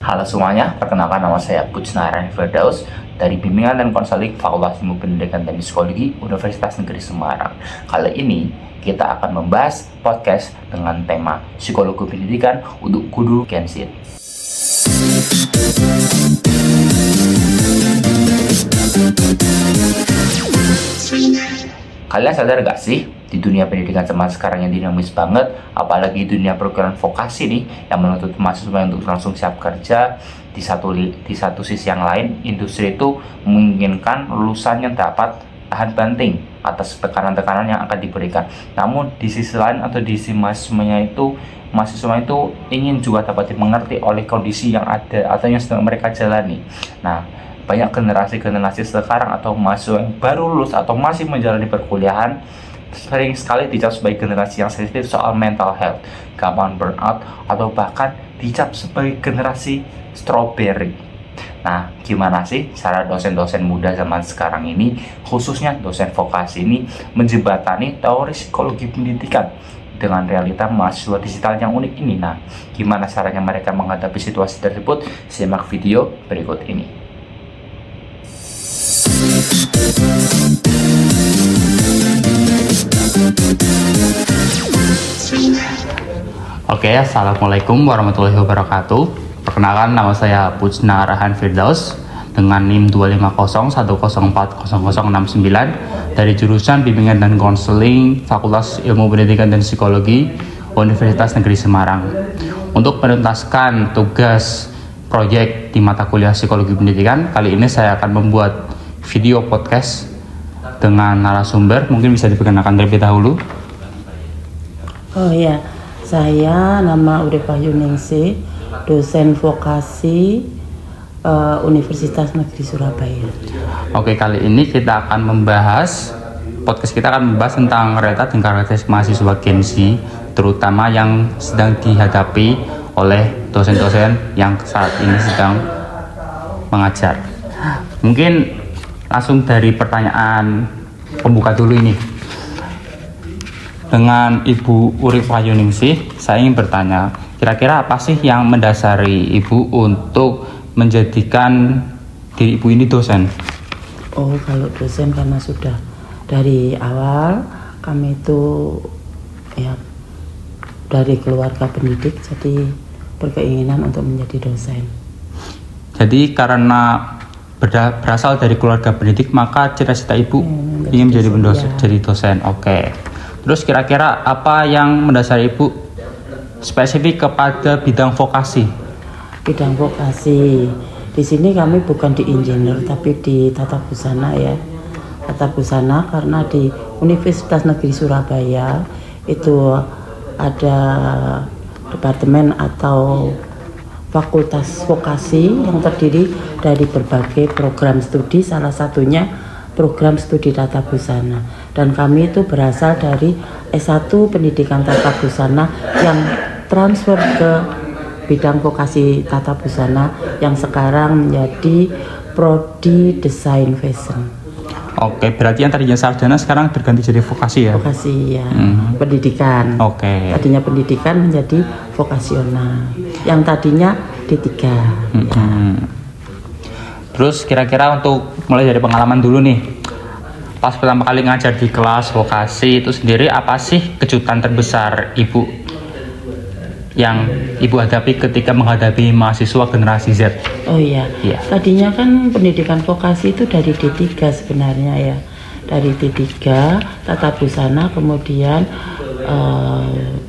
Halo semuanya, perkenalkan nama saya Pucnara Firdaus dari Bimbingan dan Konseling Fakultas Ilmu Pendidikan dan Psikologi Universitas Negeri Semarang. Kali ini kita akan membahas podcast dengan tema Psikologi Pendidikan untuk Kudu Gen Z. Kalian sadar gak sih, di dunia pendidikan zaman sekarang yang dinamis banget, apalagi dunia program vokasi nih, yang menuntut mahasiswa untuk langsung siap kerja, di satu sisi yang lain, industri itu menginginkan lulusan yang dapat tahan banting atas tekanan-tekanan yang akan diberikan. Namun di sisi lain atau di sisi mahasiswa itu ingin juga dapat dimengerti oleh kondisi yang ada atau yang sedang mereka jalani. Nah, banyak generasi sekarang atau mahasiswa yang baru lulus atau masih menjalani perkuliahan sering sekali dicap sebagai generasi yang sensitif soal mental health, gampang burnout, atau bahkan dicap sebagai generasi strawberry. Nah, gimana sih cara dosen-dosen muda zaman sekarang ini, khususnya dosen vokasi ini, menjembatani teori psikologi pendidikan dengan realita mahasiswa digital yang unik ini? Nah, gimana caranya mereka menghadapi situasi tersebut? Simak video berikut ini. Oke, assalamualaikum warahmatullahi wabarakatuh. Perkenalkan, nama saya Pucnara Firdaus dengan NIM 25010040069 dari jurusan Bimbingan dan Konseling Fakultas Ilmu Pendidikan dan Psikologi Universitas Negeri Semarang. Untuk menuntaskan tugas proyek di mata kuliah Psikologi Pendidikan, kali ini saya akan membuat video podcast dengan narasumber. Mungkin bisa diperkenalkan terlebih dahulu. Oh iya, saya nama Uripah Yuningsih, dosen vokasi Universitas Negeri Surabaya. Oke, kali ini kita akan membahas tentang realita dan karakteristik mahasiswa Gen Z, terutama yang sedang dihadapi oleh dosen-dosen yang saat ini sedang mengajar. Mungkin langsung dari pertanyaan pembuka dulu ini. Dengan Ibu Uripah Yuningsih, saya ingin bertanya, kira-kira apa sih yang mendasari Ibu untuk menjadikan diri Ibu ini dosen? Oh, kalau dosen karena sudah dari awal kami itu ya dari keluarga pendidik, jadi berkeinginan untuk menjadi dosen. Jadi karena berasal dari keluarga pendidik, maka cita-cita Ibu ingin menjadi dosen. Oke. Terus kira-kira apa yang mendasari Ibu spesifik kepada bidang vokasi? Bidang vokasi. Di sini kami bukan di insinyur tapi di tata busana ya. Tata busana karena di Universitas Negeri Surabaya itu ada departemen atau fakultas vokasi yang terdiri dari berbagai program studi, salah satunya program studi tata busana. Dan kami itu berasal dari S1 Pendidikan Tata Busana yang transfer ke bidang vokasi tata busana yang sekarang menjadi Prodi Desain Fashion. Oke, berarti yang tadinya sarjana sekarang berganti jadi vokasi ya? Vokasi ya, pendidikan. Oke. Tadinya pendidikan menjadi vokasional. Yang tadinya D3. Ya. Terus kira-kira untuk mulai dari pengalaman dulu nih, pas pertama kali ngajar di kelas vokasi itu sendiri, apa sih kejutan terbesar Ibu yang Ibu hadapi ketika menghadapi mahasiswa generasi Z? Oh iya. Tadinya kan pendidikan vokasi itu dari D3 sebenarnya ya. Dari D3 tata busana kemudian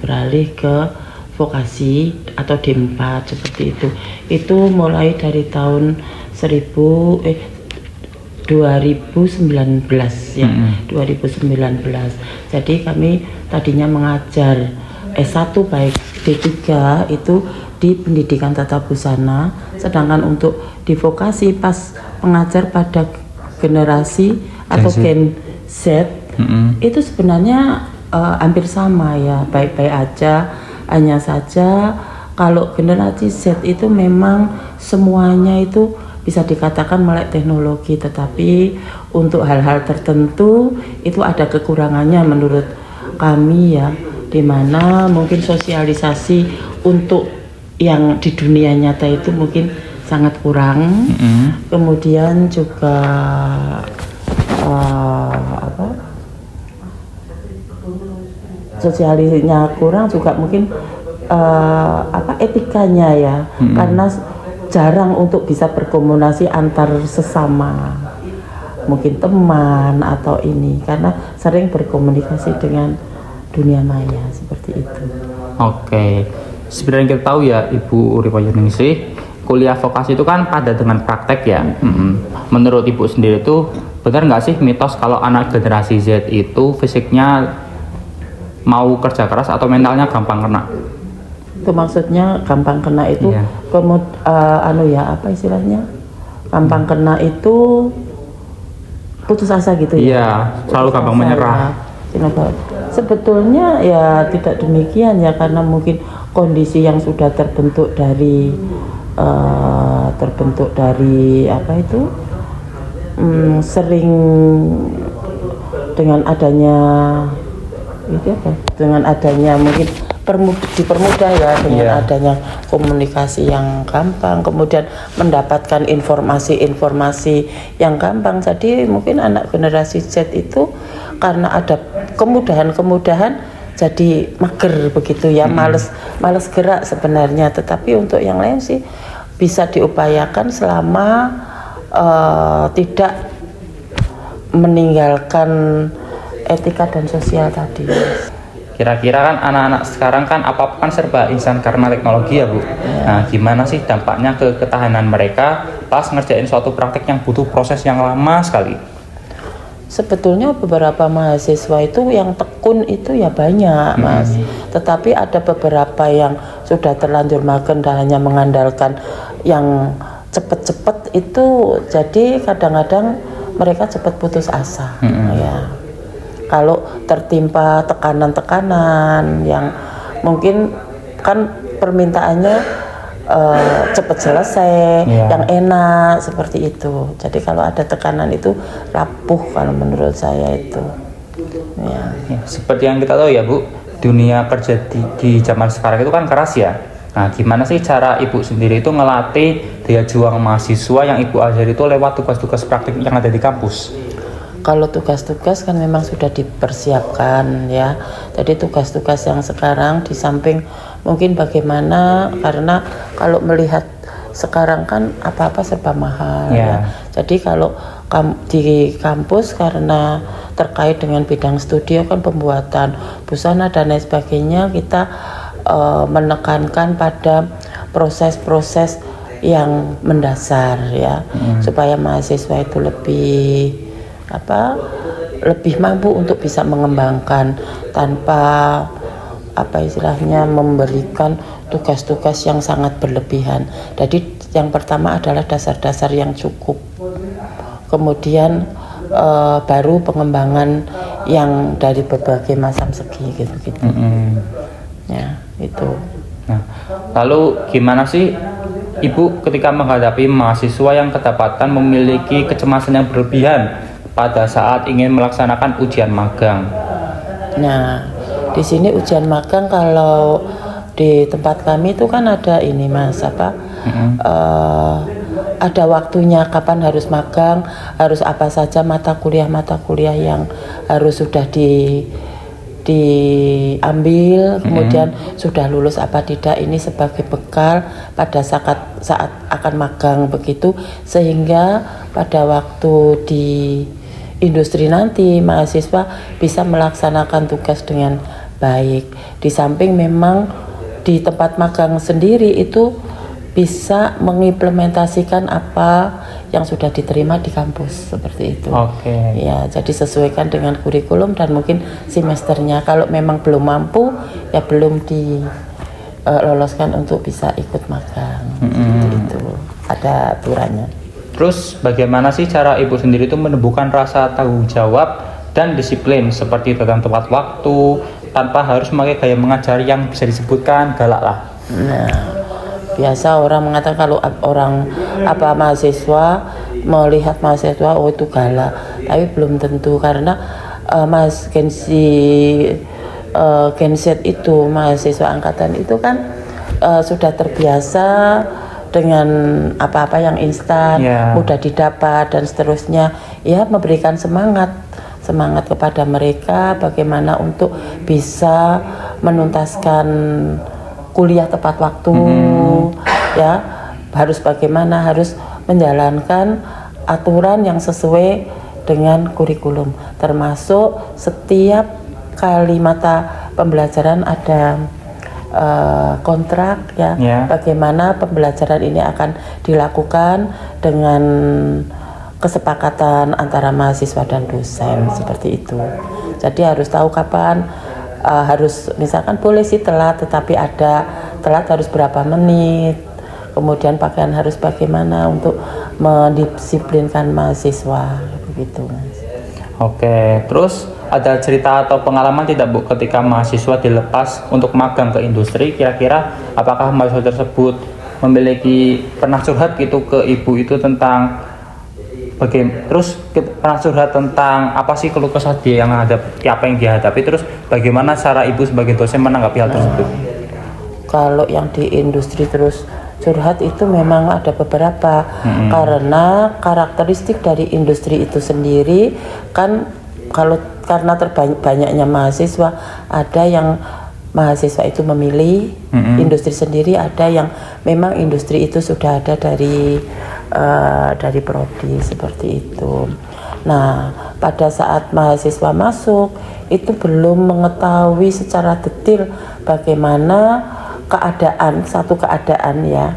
beralih ke vokasi atau D4 seperti itu. Itu mulai dari tahun 2019 ya. 2019. Jadi kami tadinya mengajar S1 baik D3 itu di pendidikan tata busana, sedangkan untuk di vokasi pas mengajar pada generasi atau Gen Z itu sebenarnya hampir sama ya, baik-baik aja. Hanya saja kalau generasi Z itu memang semuanya itu bisa dikatakan melek teknologi, tetapi untuk hal-hal tertentu itu ada kekurangannya menurut kami ya, di mana mungkin sosialisasi untuk yang di dunia nyata itu mungkin sangat kurang. Kemudian juga sosialisnya kurang juga mungkin etikanya ya, karena jarang untuk bisa berkomunikasi antar sesama, mungkin teman atau ini, karena sering berkomunikasi dengan dunia maya seperti itu. Oke, sebenarnya kita tahu ya Ibu Uripa Yuningsih, kuliah vokasi itu kan padat dengan praktek ya. Menurut Ibu sendiri itu benar nggak sih mitos kalau anak generasi Z itu fisiknya mau kerja keras atau mentalnya gampang kena? Itu maksudnya gampang kena itu, Iya. apa istilahnya? Gampang kena itu putus asa gitu ya? Iya, selalu gampang menyerah. Sebetulnya ya tidak demikian ya, karena mungkin kondisi yang sudah terbentuk dari sering dengan adanya mungkin dipermudah ya dengan adanya komunikasi yang gampang, kemudian mendapatkan informasi-informasi yang gampang. Jadi mungkin anak generasi Z itu karena ada kemudahan-kemudahan jadi mager begitu ya, males gerak sebenarnya. Tetapi untuk yang lain sih bisa diupayakan selama tidak meninggalkan etika dan sosial tadi. Kira-kira kan anak-anak sekarang kan apa-apa kan serba instan karena teknologi ya Bu. Nah, gimana sih dampaknya ke ketahanan mereka pas ngerjain suatu praktek yang butuh proses yang lama sekali? Sebetulnya beberapa mahasiswa itu yang tekun itu ya banyak Mas, tetapi ada beberapa yang sudah terlanjur magang dan hanya mengandalkan yang cepet-cepet itu, jadi kadang-kadang mereka cepat putus asa. Ya, kalau tertimpa tekanan-tekanan yang mungkin kan permintaannya cepat selesai, yang enak seperti itu. Jadi kalau ada tekanan itu rapuh kalau menurut saya itu. Ya, seperti yang kita tahu ya Bu, dunia kerja di zaman sekarang itu kan keras ya. Nah, gimana sih cara Ibu sendiri itu ngelatih daya juang mahasiswa yang Ibu ajari itu lewat tugas-tugas praktik yang ada di kampus? Kalau tugas-tugas kan memang sudah dipersiapkan ya. Jadi tugas-tugas yang sekarang di samping mungkin bagaimana, karena kalau melihat sekarang kan apa-apa serba mahal ya. Jadi kalau di kampus karena terkait dengan bidang studio kan pembuatan busana dan lain sebagainya, kita menekankan pada proses-proses yang mendasar ya, supaya mahasiswa itu lebih mampu untuk bisa mengembangkan tanpa memberikan tugas-tugas yang sangat berlebihan. Jadi yang pertama adalah dasar-dasar yang cukup, kemudian baru pengembangan yang dari berbagai macam segi gitu. Ya, itu. Nah, lalu gimana sih Ibu ketika menghadapi mahasiswa yang kedapatan memiliki kecemasan yang berlebihan pada saat ingin melaksanakan ujian magang? Nah, di sini ujian magang kalau di tempat kami itu kan ada ini Mas, ada waktunya kapan harus magang, harus apa saja mata kuliah yang harus sudah diambil, kemudian sudah lulus apa tidak, ini sebagai bekal pada saat akan magang begitu, sehingga pada waktu di industri nanti mahasiswa bisa melaksanakan tugas dengan baik. Di samping memang di tempat magang sendiri itu bisa mengimplementasikan apa yang sudah diterima di kampus seperti itu. Ya, jadi sesuaikan dengan kurikulum dan mungkin semesternya. Kalau memang belum mampu ya belum diloloskan untuk bisa ikut magang. Itu ada aturannya. Terus bagaimana sih cara Ibu sendiri itu menumbuhkan rasa tanggung jawab dan disiplin seperti tentang tepat waktu tanpa harus memakai gaya mengajar yang bisa disebutkan galak lah? Nah, biasa orang mengatakan kalau mahasiswa melihat mahasiswa itu galak, tapi belum tentu, karena Gen Z itu mahasiswa angkatan itu kan sudah terbiasa dengan apa-apa yang instan, mudah didapat dan seterusnya, ya memberikan semangat kepada mereka bagaimana untuk bisa menuntaskan kuliah tepat waktu, ya harus menjalankan aturan yang sesuai dengan kurikulum, termasuk setiap kali mata pembelajaran ada kontrak ya, bagaimana pembelajaran ini akan dilakukan dengan kesepakatan antara mahasiswa dan dosen seperti itu. Jadi harus tahu kapan harus, misalkan boleh sih telat, tetapi ada telat harus berapa menit, kemudian pakaian harus bagaimana untuk mendisiplinkan mahasiswa begitu. Oke, terus ada cerita atau pengalaman tidak Bu ketika mahasiswa dilepas untuk magang ke industri, kira-kira apakah mahasiswa tersebut pernah curhat gitu ke ibu itu tentang pernah curhat tentang apa sih keluh kesah dia apa yang dihadapi, terus bagaimana cara ibu sebagai dosen menanggapi hal tersebut? Kalau yang di industri terus curhat itu memang ada beberapa, karena karakteristik dari industri itu sendiri kan, karena banyaknya mahasiswa, ada yang mahasiswa itu memilih industri sendiri, ada yang memang industri itu sudah ada dari prodi seperti itu. Nah, pada saat mahasiswa masuk itu belum mengetahui secara detail bagaimana satu keadaan ya,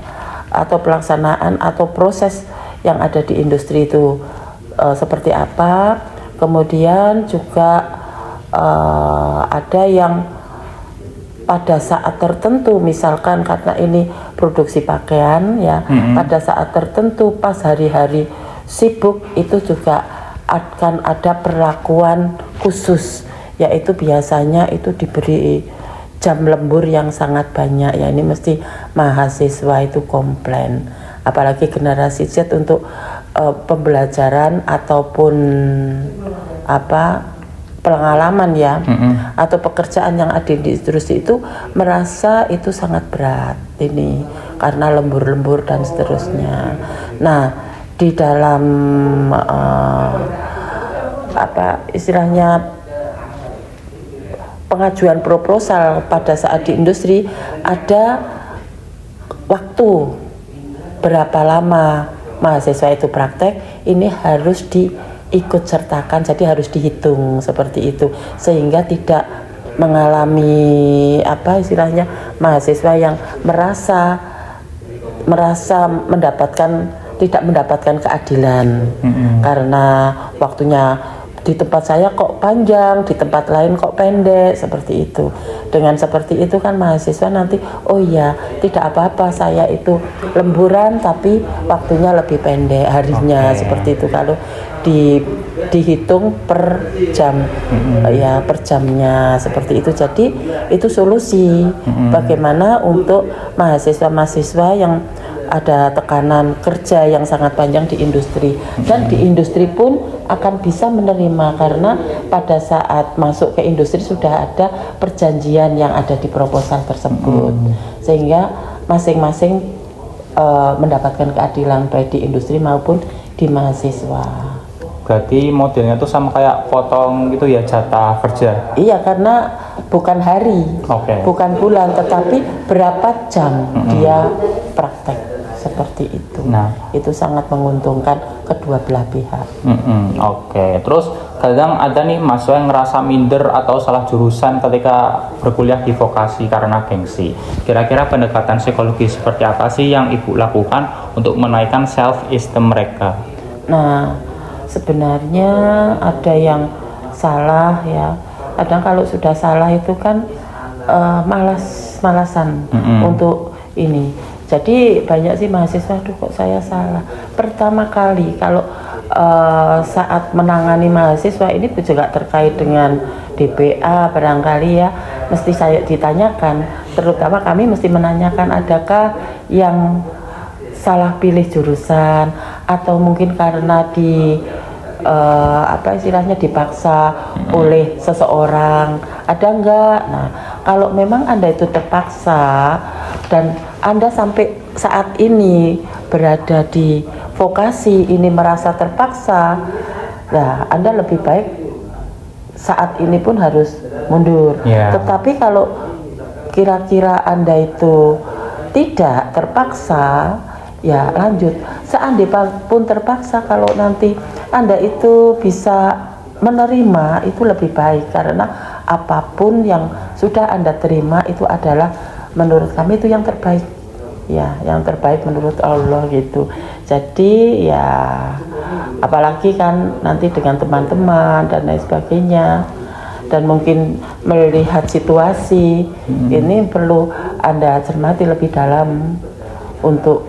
atau pelaksanaan atau proses yang ada di industri itu seperti apa. Kemudian juga ada yang pada saat tertentu, misalkan karena ini produksi pakaian ya, pada saat tertentu pas hari-hari sibuk itu juga akan ada perlakuan khusus, yaitu biasanya itu diberi jam lembur yang sangat banyak ya. Ini mesti mahasiswa itu komplain, apalagi generasi Z untuk pembelajaran ataupun pengalaman ya, atau pekerjaan yang ada di industri itu merasa itu sangat berat ini karena lembur-lembur dan seterusnya. Nah, di dalam istilahnya pengajuan proposal pada saat di industri ada waktu berapa lama mahasiswa itu praktek, ini harus diikut sertakan, jadi harus dihitung seperti itu, sehingga tidak mengalami mahasiswa yang merasa tidak mendapatkan keadilan karena waktunya di tempat saya kok panjang, di tempat lain kok pendek, seperti itu. Dengan seperti itu kan mahasiswa nanti, oh iya, tidak apa-apa, saya itu lemburan tapi waktunya lebih pendek harinya, seperti itu. Kalau dihitung per jam, ya per jamnya seperti itu. Jadi itu solusi bagaimana untuk mahasiswa-mahasiswa yang ada tekanan kerja yang sangat panjang di industri, dan di industri pun akan bisa menerima karena pada saat masuk ke industri sudah ada perjanjian yang ada di proposal tersebut, sehingga masing-masing mendapatkan keadilan baik di industri maupun di mahasiswa. Berarti modelnya tuh sama kayak potong gitu ya, jatah kerja? Iya, karena bukan hari, bukan bulan, tetapi berapa jam dia praktek. Seperti itu. Nah, itu sangat menguntungkan kedua belah pihak. Terus kadang ada nih mahasiswa yang ngerasa minder atau salah jurusan ketika berkuliah di vokasi karena gengsi. Kira-kira pendekatan psikologi seperti apa sih yang Ibu lakukan untuk menaikkan self-esteem mereka? Nah, sebenarnya ada yang salah ya. Kadang kalau sudah salah itu kan malasan untuk ini. Jadi banyak sih mahasiswa, aduh kok saya salah. Pertama kali kalau saat menangani mahasiswa ini juga terkait dengan DPA barangkali ya, mesti saya ditanyakan, terutama kami mesti menanyakan adakah yang salah pilih jurusan atau mungkin karena dipaksa oleh seseorang, ada enggak? Nah, kalau memang Anda itu terpaksa dan Anda sampai saat ini berada di vokasi ini merasa terpaksa, nah Anda lebih baik saat ini pun harus mundur. Tetapi kalau kira-kira Anda itu tidak terpaksa, ya lanjut. Seandainya pun terpaksa, kalau nanti Anda itu bisa menerima, itu lebih baik, karena apapun yang sudah Anda terima itu adalah menurut kami itu yang terbaik, ya yang terbaik menurut Allah gitu. Jadi ya apalagi kan nanti dengan teman-teman dan lain sebagainya, dan mungkin melihat situasi ini perlu Anda cermati lebih dalam untuk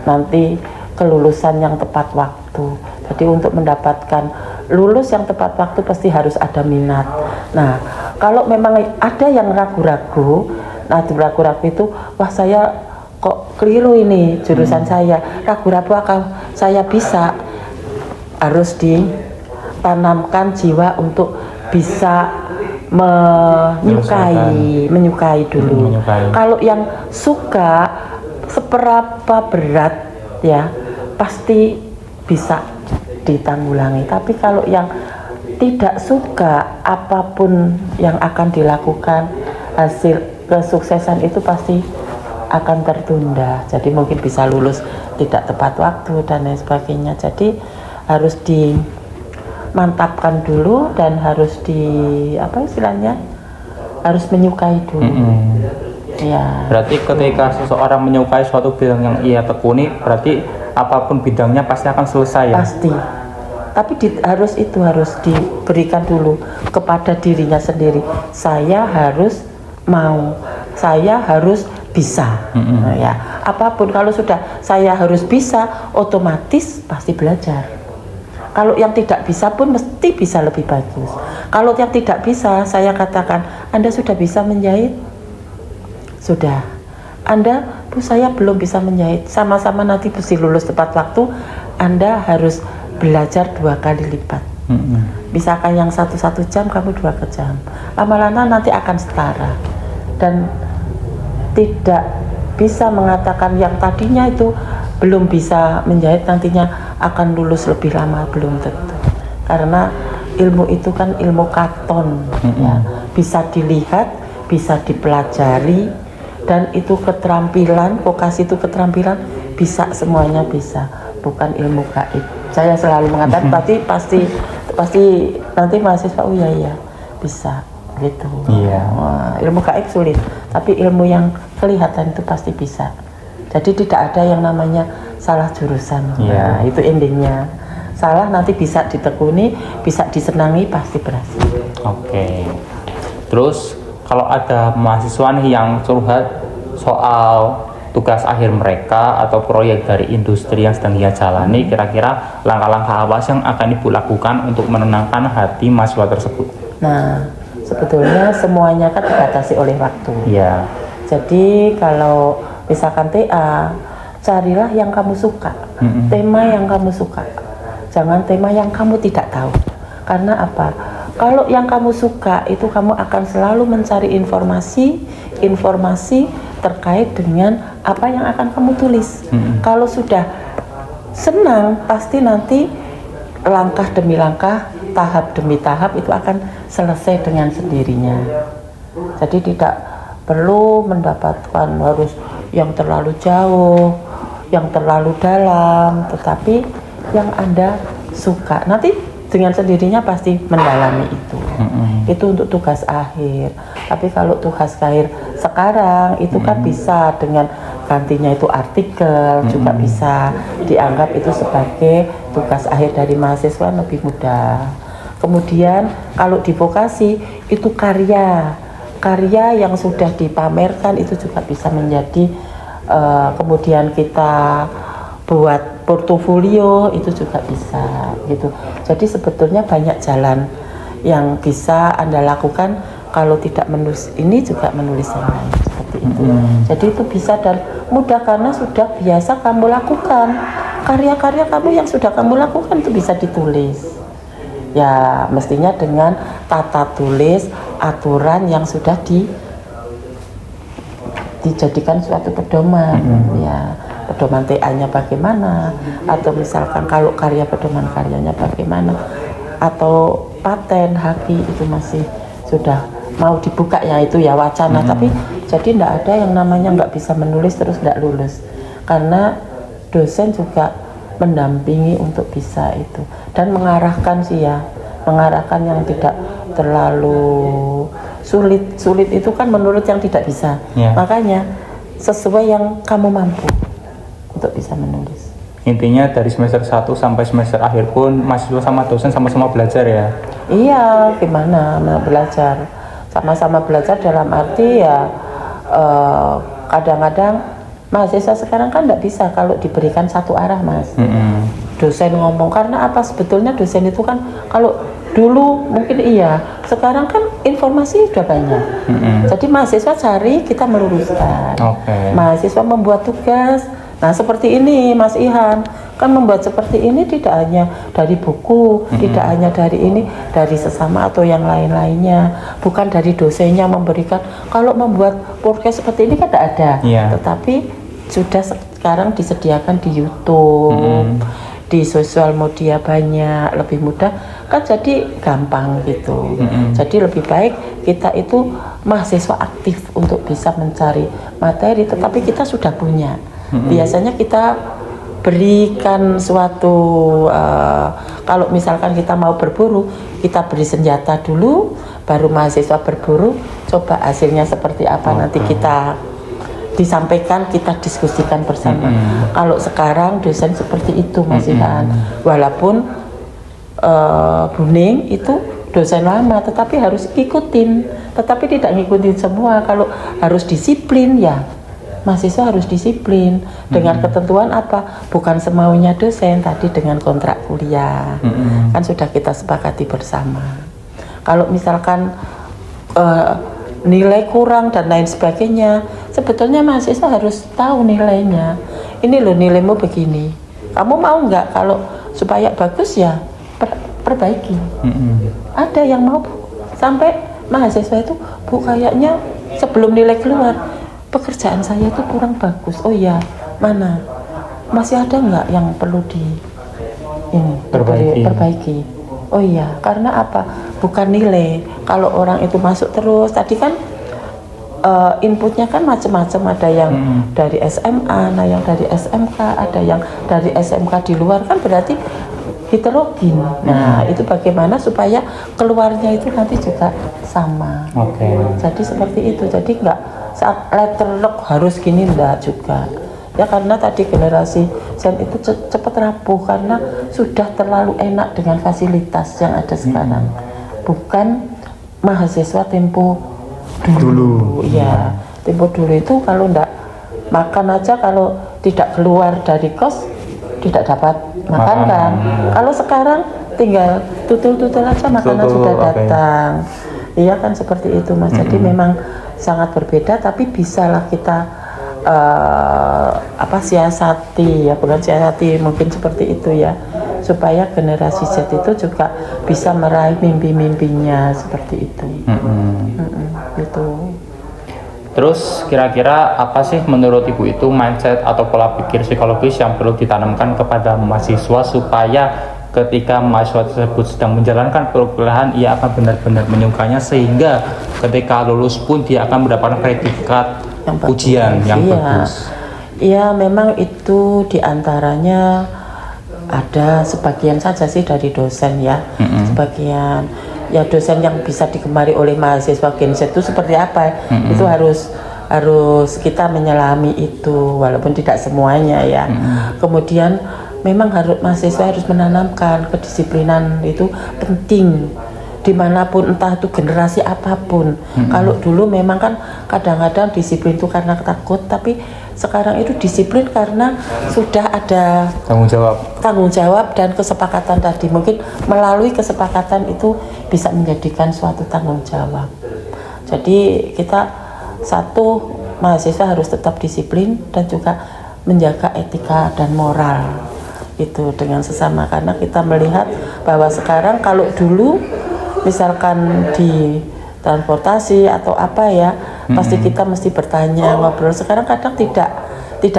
nanti kelulusan yang tepat waktu. Jadi untuk mendapatkan lulus yang tepat waktu pasti harus ada minat. Nah, kalau memang ada yang ragu-ragu, nah ragu-ragu itu, wah saya kok keliru ini jurusan saya, ragu-ragu akan saya bisa, harus ditanamkan jiwa untuk bisa menyukai dulu. Kalau yang suka, seberapa berat ya pasti bisa ditanggulangi. Tapi kalau yang tidak suka, apapun yang akan dilakukan, hasil kesuksesan itu pasti akan tertunda. Jadi mungkin bisa lulus tidak tepat waktu dan lain sebagainya. Jadi harus dimantapkan dulu dan harus harus menyukai dulu. Ya. Berarti ketika seseorang menyukai suatu bidang yang ia tekuni, berarti apapun bidangnya pasti akan selesai, ya? Pasti. Tapi harus diberikan dulu kepada dirinya sendiri. Saya harus mau, saya harus bisa. Nah, ya. Apapun kalau sudah saya harus bisa, otomatis pasti belajar. Kalau yang tidak bisa pun mesti bisa lebih bagus. Kalau yang tidak bisa, saya katakan, Anda sudah bisa menjahit? Sudah. Anda, Bu, saya belum bisa menjahit. Sama-sama nanti mesti lulus tepat waktu. Anda harus belajar 2 kali lipat. Misalkan yang 1 jam, kamu 2 jam. Lama-lama nanti akan setara. Dan tidak bisa mengatakan yang tadinya itu belum bisa menjahit nantinya akan lulus lebih lama, belum tentu. Karena ilmu itu kan ilmu katon, ya. Bisa dilihat, bisa dipelajari, dan itu keterampilan, vokasi itu keterampilan, bisa, semuanya bisa, bukan ilmu gaib. Saya selalu mengatakan pasti nanti mahasiswa, oh iya bisa gitu. Wah, ilmu gaib sulit, tapi ilmu yang kelihatan itu pasti bisa. Jadi tidak ada yang namanya salah jurusan. Nah, itu endingnya. Salah nanti bisa ditekuni, bisa disenangi, pasti berhasil. Oke. Terus kalau ada mahasiswa nih yang curhat soal tugas akhir mereka atau proyek dari industri yang sedang ia jalani, kira-kira langkah-langkah apa yang akan Ibu lakukan untuk menenangkan hati mahasiswa tersebut? Nah, sebetulnya semuanya kan dibatasi oleh waktu. Iya. Jadi kalau misalkan TA, carilah yang kamu suka, tema yang kamu suka, jangan tema yang kamu tidak tahu. Karena apa? Kalau yang kamu suka itu kamu akan selalu mencari informasi terkait dengan apa yang akan kamu tulis. Kalau sudah senang, pasti nanti langkah demi langkah, tahap demi tahap itu akan selesai dengan sendirinya. Jadi tidak perlu mendapatkan harus yang terlalu jauh, yang terlalu dalam, tetapi yang Anda suka. Nanti dengan sendirinya pasti mendalami itu. Itu untuk tugas akhir. Tapi kalau tugas akhir sekarang itu kan bisa dengan gantinya itu artikel, juga bisa dianggap itu sebagai tugas akhir dari mahasiswa, lebih mudah. Kemudian kalau di vokasi itu karya yang sudah dipamerkan itu juga bisa menjadi kemudian kita buat portofolio, itu juga bisa gitu. Jadi sebetulnya banyak jalan yang bisa Anda lakukan. Kalau tidak menulis ini, juga menulis yang lain, seperti itu. Jadi itu bisa dan mudah karena sudah biasa kamu lakukan. Karya-karya kamu yang sudah kamu lakukan itu bisa ditulis. Ya mestinya dengan tata tulis aturan yang sudah dijadikan suatu pedoman, ya pedoman TA-nya bagaimana, atau misalkan kalau karya pedoman karyanya bagaimana, atau paten haki itu masih sudah mau dibuka ya, itu ya wacana. Tapi jadi tidak ada yang namanya nggak bisa menulis terus tidak lulus, karena dosen juga mendampingi untuk bisa itu dan mengarahkan sih ya, mengarahkan yang tidak terlalu sulit itu kan menurut yang tidak bisa. Makanya sesuai yang kamu mampu untuk bisa menulis. Intinya dari semester 1 sampai semester akhir pun mahasiswa sama dosen sama-sama belajar ya? Iya, gimana belajar, sama-sama belajar dalam arti ya kadang-kadang mahasiswa sekarang kan tidak bisa kalau diberikan satu arah, Mas. Dosen ngomong, karena apa, sebetulnya dosen itu kan kalau dulu mungkin iya, sekarang kan informasi sudah banyak. Jadi mahasiswa cari, kita meluruskan. Mahasiswa membuat tugas, nah seperti ini Mas Ihan kan membuat seperti ini tidak hanya dari buku, tidak hanya dari ini, dari sesama atau yang lain-lainnya, bukan dari dosennya memberikan. Kalau membuat podcast seperti ini kan tidak ada, tetapi sudah sekarang disediakan di YouTube, di sosial media banyak, lebih mudah kan, jadi gampang gitu. Jadi lebih baik kita itu mahasiswa aktif untuk bisa mencari materi, tetapi kita sudah punya. Biasanya kita berikan suatu kalau misalkan kita mau berburu, kita beri senjata dulu, baru mahasiswa berburu, coba hasilnya seperti apa, nanti kita disampaikan, kita diskusikan bersama. Kalau sekarang dosen seperti itu Mas Ihan, walaupun Buning itu dosen lama, tetapi harus ikutin, tetapi tidak ngikutin semua. Kalau harus disiplin ya mahasiswa harus disiplin dengan ketentuan apa, bukan semaunya dosen tadi dengan kontrak kuliah, kan sudah kita sepakati bersama. Kalau misalkan nilai kurang dan lain sebagainya, sebetulnya mahasiswa harus tahu nilainya. Ini loh nilaimu begini, kamu mau nggak kalau supaya bagus ya perbaiki. Ada yang mau sampai mahasiswa itu, Bu kayaknya sebelum nilai keluar pekerjaan saya itu kurang bagus. Oh ya, mana masih ada nggak yang perlu perbaiki? Oh iya, karena apa? Bukan nilai. Kalau orang itu masuk terus, tadi kan inputnya kan macam-macam, ada yang dari SMA, nah yang dari SMK, ada yang dari SMK di luar, kan berarti heterogen. Nah itu bagaimana supaya keluarnya itu nanti juga sama. Jadi seperti itu. Jadi nggak saat letter lock harus gini, enggak juga. Ya karena tadi generasi Zen itu cepat rapuh karena sudah terlalu enak dengan fasilitas yang ada sekarang. Bukan mahasiswa tempo dulu. Ya, tempo dulu itu kalau enggak makan aja, kalau tidak keluar dari kos tidak dapat makan kan. Kalau sekarang tinggal tutul-tutul aja makanan sudah datang. Iya kan seperti itu Mas. Jadi memang sangat berbeda, tapi bisalah kita siasati ya, bukan siasati, mungkin seperti itu ya, supaya generasi Z itu juga bisa meraih mimpi-mimpinya seperti itu. Gitu. Terus kira-kira apa sih menurut Ibu itu mindset atau pola pikir psikologis yang perlu ditanamkan kepada mahasiswa supaya ketika mahasiswa tersebut sedang menjalankan perkuliahan ia akan benar-benar menyukainya, sehingga ketika lulus pun dia akan mendapatkan predikat ujian yang bagus? Iya, memang itu diantaranya ada sebagian saja sih dari dosen ya, sebagian ya dosen yang bisa digemari oleh mahasiswa Gen Z itu seperti apa, itu harus kita menyelami itu, walaupun tidak semuanya ya. Kemudian memang mahasiswa harus menanamkan kedisiplinan, itu penting dimanapun, entah itu generasi apapun. Kalau dulu memang kan kadang-kadang disiplin itu karena takut, tapi sekarang itu disiplin karena sudah ada tanggung jawab dan kesepakatan tadi. Mungkin melalui kesepakatan itu bisa menjadikan suatu tanggung jawab. Jadi kita satu, mahasiswa harus tetap disiplin dan juga menjaga etika dan moral itu dengan sesama, karena kita melihat bahwa sekarang kalau dulu misalkan di transportasi atau apa ya, pasti kita mesti bertanya, ngobrol. Sekarang kadang tidak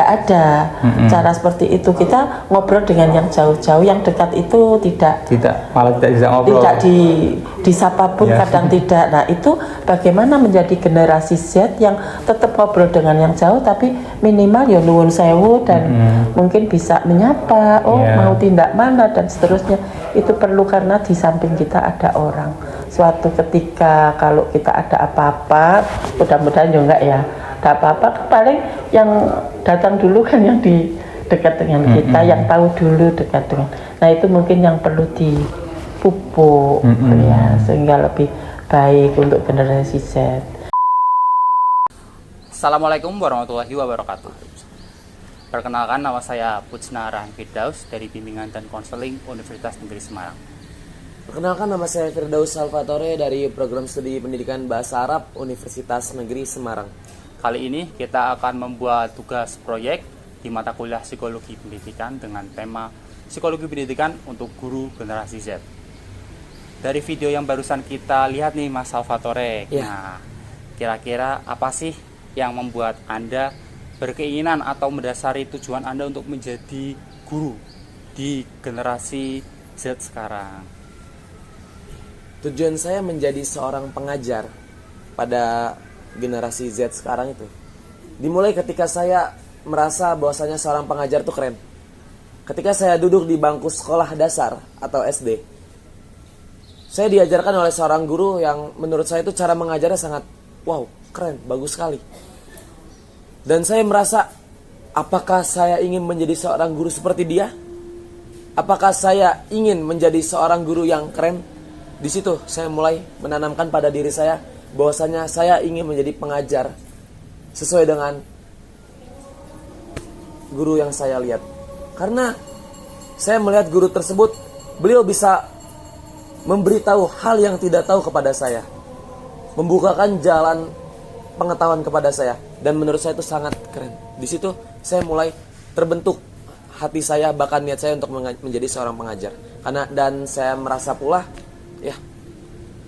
ada cara seperti itu. Kita ngobrol dengan yang jauh-jauh, yang dekat itu malah tidak bisa ngobrol. Tidak disapa pun kadang tidak. Nah, itu bagaimana menjadi generasi Z yang tetap ngobrol dengan yang jauh tapi minimal ya nuwun sewu dan mungkin bisa menyapa, mau tindak mana dan seterusnya. Itu perlu karena di samping kita ada orang. Suatu ketika kalau kita ada apa-apa, mudah-mudahan ya enggak ya, ada apa-apa paling yang datang dulu kan yang di dekat dengan kita, yang tahu dulu dekat dengan. Nah, itu mungkin yang perlu dipupuk ya, sehingga lebih baik untuk generasi Z. Assalamualaikum warahmatullahi wabarakatuh. Perkenalkan, nama saya Putsna Rahan Firdaus dari Bimbingan dan Konseling Universitas Negeri Semarang. Perkenalkan, nama saya Firdaus Salvatore dari Program Studi Pendidikan Bahasa Arab Universitas Negeri Semarang. Kali ini kita akan membuat tugas proyek di mata kuliah Psikologi Pendidikan dengan tema Psikologi Pendidikan untuk Guru Generasi Z. Dari video yang barusan kita lihat nih Mas Salvatore, Nah, kira-kira apa sih yang membuat Anda berkeinginan atau mendasari tujuan Anda untuk menjadi guru di generasi Z sekarang? Tujuan saya menjadi seorang pengajar pada generasi Z sekarang itu dimulai ketika saya merasa bahwasanya seorang pengajar itu keren. Ketika saya duduk di bangku sekolah dasar atau SD, saya diajarkan oleh seorang guru yang menurut saya itu cara mengajarnya sangat keren, bagus sekali. Dan saya merasa, apakah saya ingin menjadi seorang guru seperti dia? Apakah saya ingin menjadi seorang guru yang keren? Di situ saya mulai menanamkan pada diri saya bahwasanya saya ingin menjadi pengajar sesuai dengan guru yang saya lihat. Karena saya melihat guru tersebut, beliau bisa memberitahu hal yang tidak tahu kepada saya, membukakan jalan pengetahuan kepada saya, dan menurut saya itu sangat keren. Di situ saya mulai terbentuk hati saya, bahkan niat saya untuk menjadi seorang pengajar. Dan saya merasa pula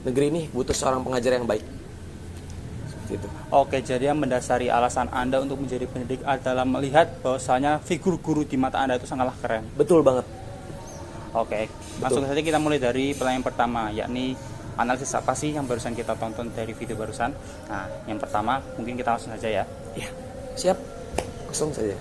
negeri ini butuh seorang pengajar yang baik. Seperti itu. Oke, jadi yang mendasari alasan Anda untuk menjadi pendidik adalah melihat bahwasanya figur guru di mata Anda itu sangatlah keren. Betul banget. Oke, langsung saja kita mulai dari pertanyaan pertama, yakni analisis apa sih yang barusan kita tonton dari video barusan. Nah, yang pertama mungkin kita langsung saja ya. Ya, siap. Langsung saja.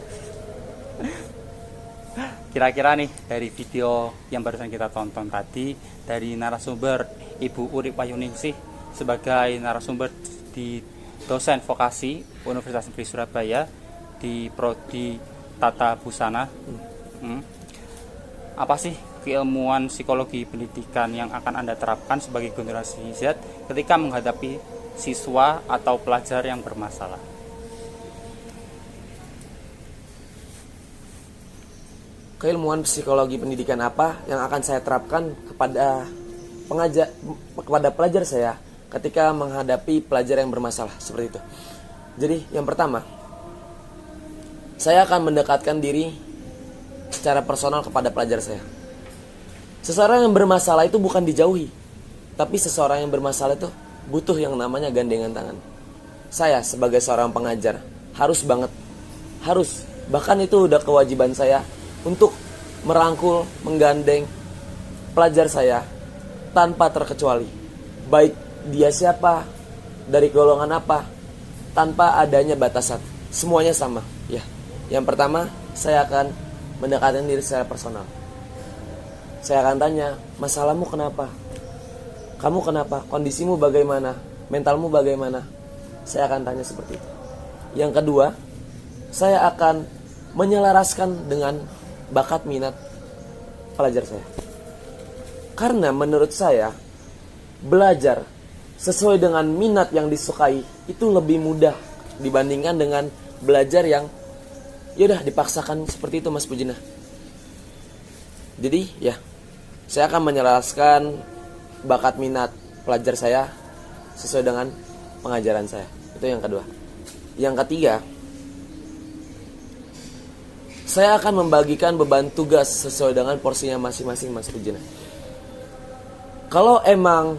Kira-kira nih dari video yang barusan kita tonton tadi, dari narasumber Ibu Urip Wayuningsih sebagai narasumber di dosen vokasi Universitas Negeri Surabaya di Prodi Tata Busana. Apa sih keilmuan psikologi pendidikan yang akan Anda terapkan sebagai generasi Z ketika menghadapi siswa atau pelajar yang bermasalah? Keilmuan psikologi pendidikan apa yang akan saya terapkan kepada pelajar saya ketika menghadapi pelajar yang bermasalah seperti itu. Jadi yang pertama, saya akan mendekatkan diri secara personal kepada pelajar saya. Seseorang yang bermasalah itu bukan dijauhi, tapi seseorang yang bermasalah itu butuh yang namanya gandengan tangan. Saya sebagai seorang pengajar harus bahkan itu udah kewajiban saya untuk merangkul, menggandeng pelajar saya tanpa terkecuali, baik dia siapa, dari golongan apa, tanpa adanya batasan, semuanya sama. Ya, yang pertama saya akan mendekatkan diri secara personal. Saya akan tanya, masalahmu kenapa? Kamu kenapa? Kondisimu bagaimana? Mentalmu bagaimana? Saya akan tanya seperti itu. Yang kedua, saya akan menyelaraskan dengan bakat minat pelajar saya. Karena menurut saya, belajar sesuai dengan minat yang disukai itu lebih mudah dibandingkan dengan belajar yang dipaksakan seperti itu, Mas Pujina. Jadi saya akan menyelaraskan bakat minat pelajar saya sesuai dengan pengajaran saya. Itu yang kedua. Yang ketiga, saya akan membagikan beban tugas sesuai dengan porsinya masing-masing, Mas Pujina. Kalau emang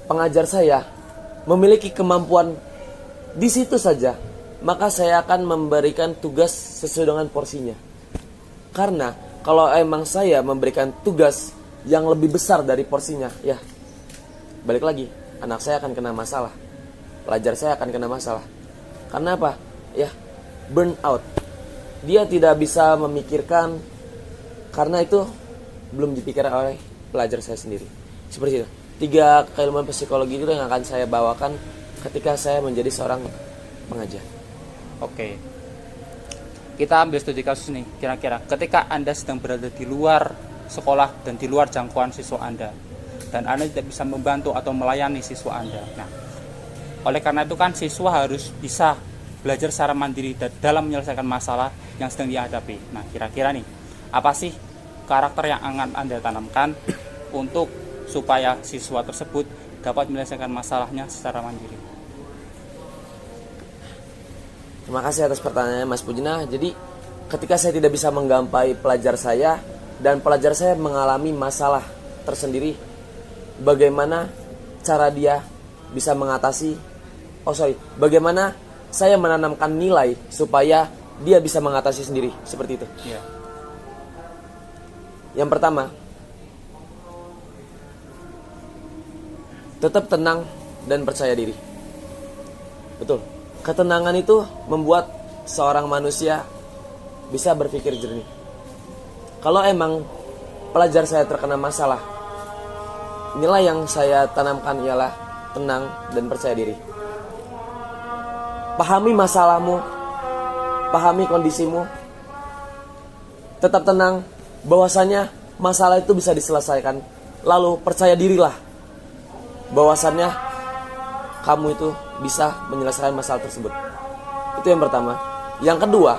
pengajar saya memiliki kemampuan di situ saja, maka saya akan memberikan tugas sesuai dengan porsinya. Karena kalau emang saya memberikan tugas yang lebih besar dari porsinya, ya balik lagi, anak saya akan kena masalah, pelajar saya akan kena masalah. Karena apa? Ya, burn out. Dia tidak bisa memikirkan, karena itu belum dipikirkan oleh pelajar saya sendiri. Seperti itu. 3 keilmuan psikologi itu yang akan saya bawakan ketika saya menjadi seorang pengajar. Oke. Kita ambil studi kasus nih. Kira-kira ketika Anda sedang berada di luar sekolah dan di luar jangkauan siswa Anda, dan Anda tidak bisa membantu atau melayani siswa Anda. Nah, oleh karena itu kan siswa harus bisa belajar secara mandiri dalam menyelesaikan masalah yang sedang dihadapi. Nah, kira-kira nih, apa sih karakter yang akan Anda tanamkan untuk supaya siswa tersebut dapat menyelesaikan masalahnya secara mandiri? Terima kasih atas pertanyaannya Mas Pujina. Jadi ketika saya tidak bisa menggapai pelajar saya dan pelajar saya mengalami masalah tersendiri, bagaimana cara dia bisa mengatasi, bagaimana saya menanamkan nilai supaya dia bisa mengatasi sendiri, seperti itu. Iya. Yang pertama, tetap tenang dan percaya diri. Betul. Ketenangan itu membuat seorang manusia bisa berpikir jernih. Kalau emang pelajar saya terkena masalah, nilai yang saya tanamkan ialah tenang dan percaya diri. Pahami masalahmu, pahami kondisimu, tetap tenang, bahwasannya masalah itu bisa diselesaikan. Lalu percaya dirilah bahwasannya kamu itu bisa menyelesaikan masalah tersebut. Itu yang pertama. Yang kedua,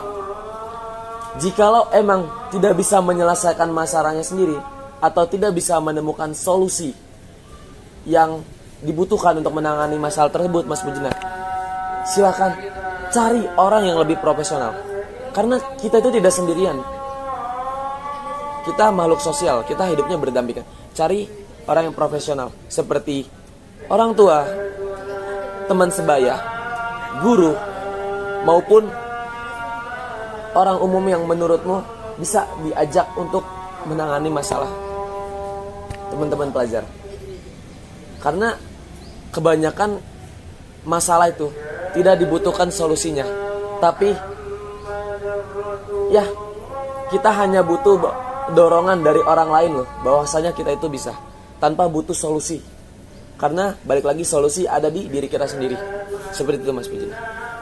jikalau emang tidak bisa menyelesaikan masalahnya sendiri atau tidak bisa menemukan solusi yang dibutuhkan untuk menangani masalah tersebut, Mas Pujina, silakan cari orang yang lebih profesional. Karena kita itu tidak sendirian. Kita makhluk sosial, kita hidupnya berdampingan. Cari orang yang profesional seperti orang tua, teman sebaya, guru, maupun orang umum yang menurutmu bisa diajak untuk menangani masalah teman-teman pelajar. Karena kebanyakan masalah itu tidak dibutuhkan solusinya, tapi ya kita hanya butuh dorongan dari orang lain loh, bahwasanya kita itu bisa tanpa butuh solusi. Karena balik lagi, solusi ada di diri kita sendiri. Seperti itu Mas Pujina.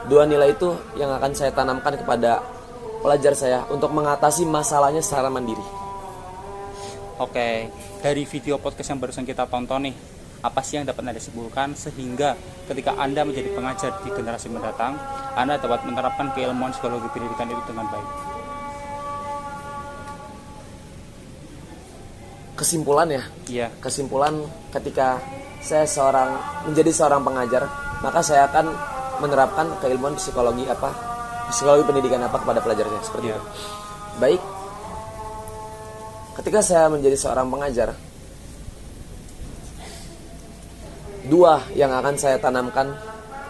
2 nilai itu yang akan saya tanamkan kepada pelajar saya untuk mengatasi masalahnya secara mandiri. Oke, dari video podcast yang barusan kita tonton nih, apa sih yang dapat Anda simpulkan sehingga ketika Anda menjadi pengajar di generasi mendatang, Anda dapat menerapkan keilmuan psikologi pendidikan itu dengan baik? Kesimpulannya, Iya. kesimpulan ketika saya menjadi seorang pengajar, maka saya akan menerapkan keilmuan psikologi pendidikan kepada pelajarnya, seperti itu. Baik, ketika saya menjadi seorang pengajar, 2 yang akan saya tanamkan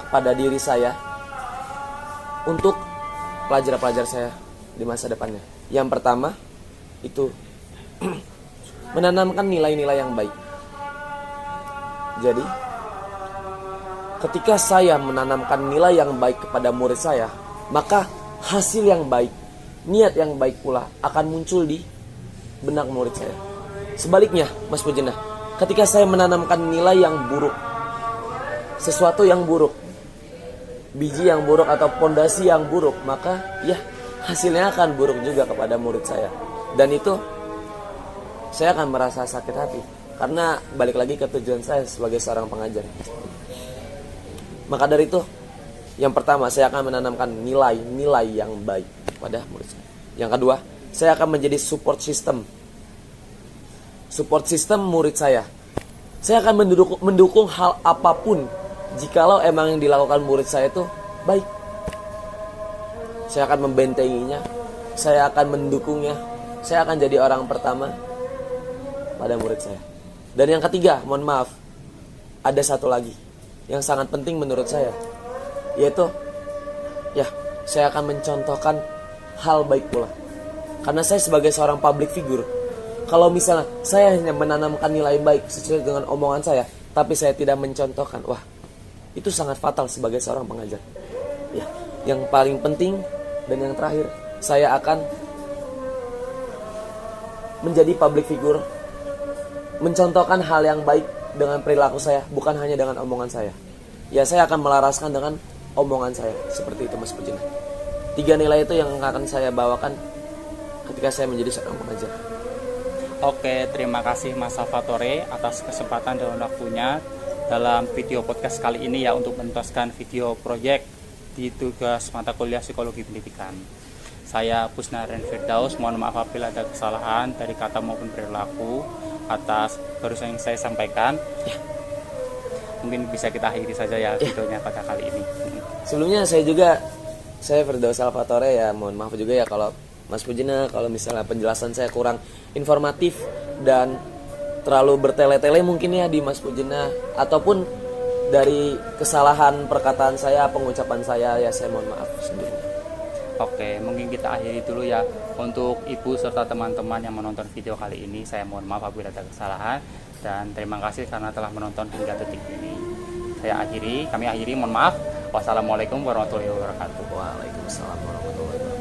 kepada diri saya untuk pelajar-pelajar saya di masa depannya. Yang pertama itu menanamkan nilai-nilai yang baik. Jadi ketika saya menanamkan nilai yang baik kepada murid saya, maka hasil yang baik, niat yang baik pula akan muncul di benak murid saya. Sebaliknya, Mas Pujina, ketika saya menanamkan nilai yang buruk, sesuatu yang buruk, biji yang buruk atau pondasi yang buruk, maka ya hasilnya akan buruk juga kepada murid saya. Dan itu saya akan merasa sakit hati, karena balik lagi ke tujuan saya sebagai seorang pengajar. Maka dari itu, yang pertama, saya akan menanamkan nilai-nilai yang baik pada murid saya. Yang kedua, saya akan menjadi support system murid saya. Saya akan mendukung hal apapun jikalau emang yang dilakukan murid saya itu baik. Saya akan membentenginya, saya akan mendukungnya, saya akan jadi orang pertama pada murid saya. Dan yang ketiga, mohon maaf, ada satu lagi. yang sangat penting menurut saya, yaitu ya saya akan mencontohkan hal baik pula. Karena saya sebagai seorang public figure, kalau misalnya saya hanya menanamkan nilai baik sesuai dengan omongan saya, tapi saya tidak mencontohkan, wah, itu sangat fatal sebagai seorang pengajar. Ya, yang paling penting dan yang terakhir, saya akan menjadi public figure, mencontohkan hal yang baik dengan perilaku saya, bukan hanya dengan omongan saya. Ya, saya akan melaraskan dengan omongan saya. Seperti itu, Mas Pujina. 3 nilai itu yang akan saya bawakan ketika saya menjadi seorang pengajar. Oke, terima kasih Mas Salvatore atas kesempatan dan waktunya dalam video podcast kali ini ya, untuk menuntaskan video proyek di tugas mata kuliah Psikologi Pendidikan. Saya Pusnaren Firdaus, mohon maaf apabila ada kesalahan dari kata maupun perilaku atas barusan yang saya sampaikan. Mungkin bisa kita akhiri saja ya videonya pada kali ini. Sebelumnya saya Firdaus Salvatore ya, mohon maaf juga ya kalau Mas Pujina, kalau misalnya penjelasan saya kurang informatif dan terlalu bertele-tele mungkin ya di Mas Pujina, ataupun dari kesalahan perkataan saya, pengucapan saya, ya saya mohon maaf sebelumnya. Oke, mungkin kita akhiri dulu ya. Untuk ibu serta teman-teman yang menonton video kali ini, saya mohon maaf apabila ada kesalahan, dan terima kasih karena telah menonton hingga detik ini. Kami akhiri, mohon maaf. Wassalamualaikum warahmatullahi wabarakatuh. Waalaikumsalam warahmatullahi wabarakatuh.